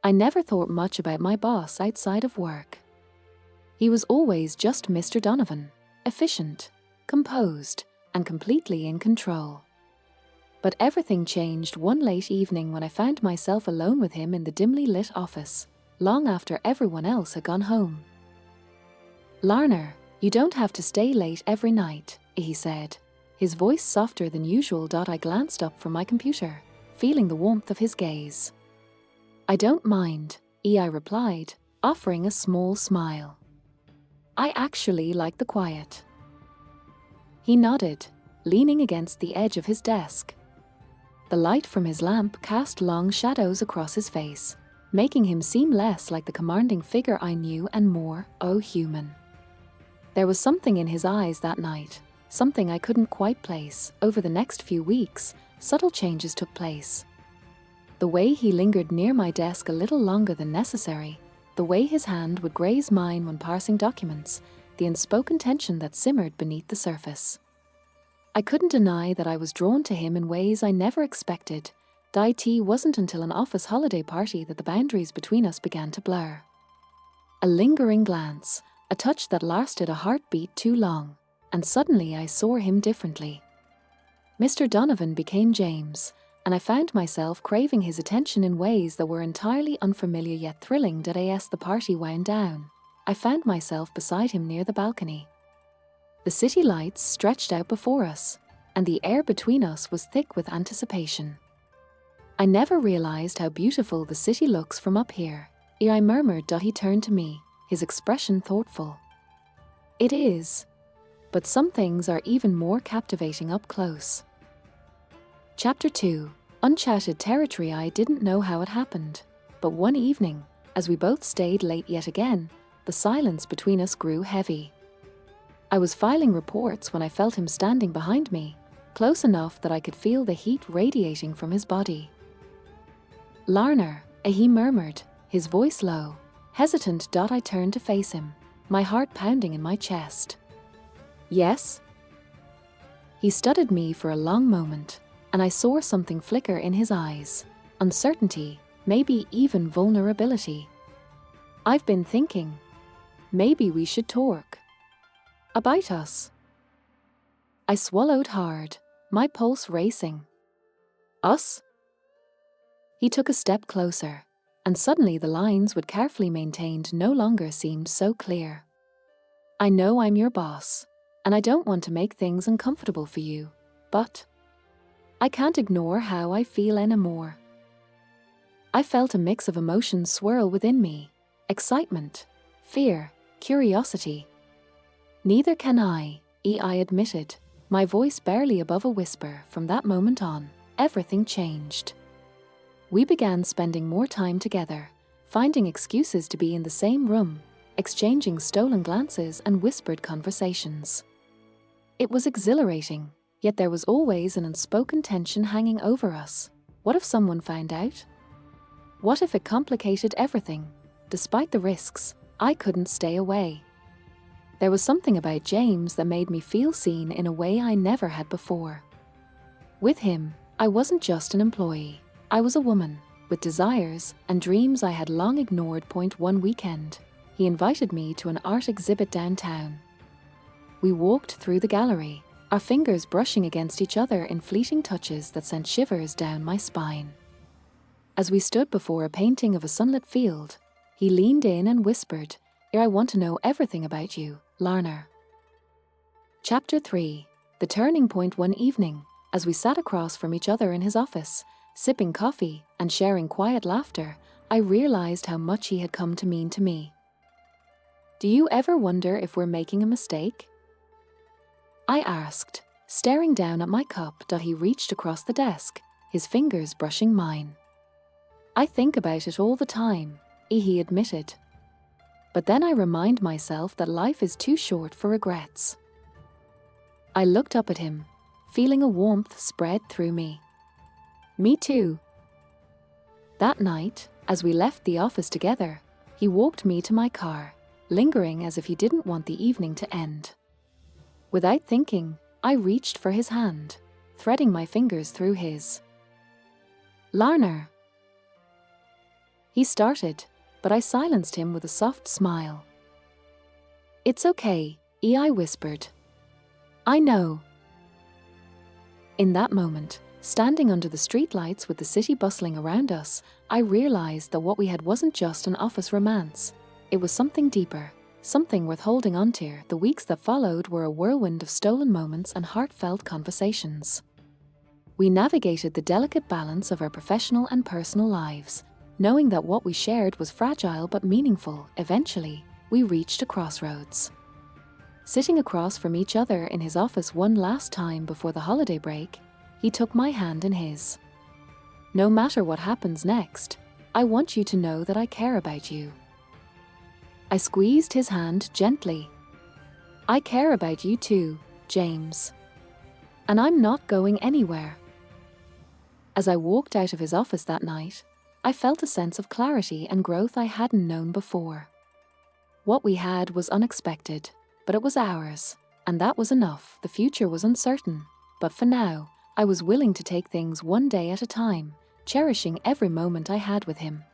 I never thought much about my boss outside of work. He was always just Mr. Donovan, efficient, composed, and completely in control. But everything changed one late evening when I found myself alone with him in the dimly lit office, long after everyone else had gone home. "Lana, you don't have to stay late every night," he said, his voice softer than usual. I glanced up from my computer, feeling the warmth of his gaze. "I don't mind," I replied, offering a small smile. "I actually like the quiet." He nodded, leaning against the edge of his desk. The light from his lamp cast long shadows across his face, making him seem less like the commanding figure I knew and more, human. There was something in his eyes that night, something I couldn't quite place. Over the next few weeks, subtle changes took place. The way he lingered near my desk a little longer than necessary, the way his hand would graze mine when parsing documents, the unspoken tension that simmered beneath the surface. I couldn't deny that I was drawn to him in ways I never expected. It wasn't until an office holiday party that the boundaries between us began to blur. A lingering glance, a touch that lasted a heartbeat too long, and suddenly I saw him differently. Mr. Donovan became James, and I found myself craving his attention in ways that were entirely unfamiliar yet thrilling. As the party wound down, I found myself beside him near the balcony. The city lights stretched out before us, and the air between us was thick with anticipation. "I never realized how beautiful the city looks from up here," I murmured. He turned to me, his expression thoughtful. "It is. But some things are even more captivating up close." Chapter 2. Uncharted territory. I didn't know how it happened, but one evening, as we both stayed late yet again, the silence between us grew heavy. I was filing reports when I felt him standing behind me, close enough that I could feel the heat radiating from his body. "Lana," he murmured, his voice low, hesitant. I turned to face him, my heart pounding in my chest. "Yes?" He studied me for a long moment, and I saw something flicker in his eyes, uncertainty, maybe even vulnerability. "I've been thinking, maybe we should talk. About us." I swallowed hard, my pulse racing. "Us?" He took a step closer, and suddenly the lines we'd carefully maintained no longer seemed so clear. "I know I'm your boss, and I don't want to make things uncomfortable for you, but I can't ignore how I feel anymore." I felt a mix of emotions swirl within me: excitement, fear, curiosity. "Neither can I," I admitted, my voice barely above a whisper. From that moment on, everything changed. We began spending more time together, finding excuses to be in the same room, exchanging stolen glances and whispered conversations. It was exhilarating, yet there was always an unspoken tension hanging over us. What if someone found out? What if it complicated everything? Despite the risks, I couldn't stay away. There was something about James that made me feel seen in a way I never had before. With him, I wasn't just an employee. I was a woman, with desires and dreams I had long ignored. One weekend, he invited me to an art exhibit downtown. We walked through the gallery, our fingers brushing against each other in fleeting touches that sent shivers down my spine. As we stood before a painting of a sunlit field, he leaned in and whispered, "I want to know everything about you, Lana." Chapter 3. The turning point. One evening, as we sat across from each other in his office, sipping coffee and sharing quiet laughter, I realized how much he had come to mean to me. "Do you ever wonder if we're making a mistake?" I asked, staring down at my cup. He reached across the desk, his fingers brushing mine. "I think about it all the time," he admitted. "But then I remind myself that life is too short for regrets." I looked up at him, feeling a warmth spread through me. "Me too." That night, as we left the office together, he walked me to my car, lingering as if he didn't want the evening to end. Without thinking, I reached for his hand, threading my fingers through his. "Lana." He started, but I silenced him with a soft smile. "It's okay," I whispered. "I know." In that moment, standing under the streetlights with the city bustling around us, I realized that what we had wasn't just an office romance. It was something deeper, something worth holding on to. The weeks that followed were a whirlwind of stolen moments and heartfelt conversations. We navigated the delicate balance of our professional and personal lives, knowing that what we shared was fragile but meaningful. Eventually, we reached a crossroads. Sitting across from each other in his office one last time before the holiday break, he took my hand in his. "No matter what happens next, I want you to know that I care about you." I squeezed his hand gently. "I care about you too, James. And I'm not going anywhere." As I walked out of his office that night, I felt a sense of clarity and growth I hadn't known before. What we had was unexpected, but it was ours, and that was enough. The future was uncertain, but for now, I was willing to take things one day at a time, cherishing every moment I had with him.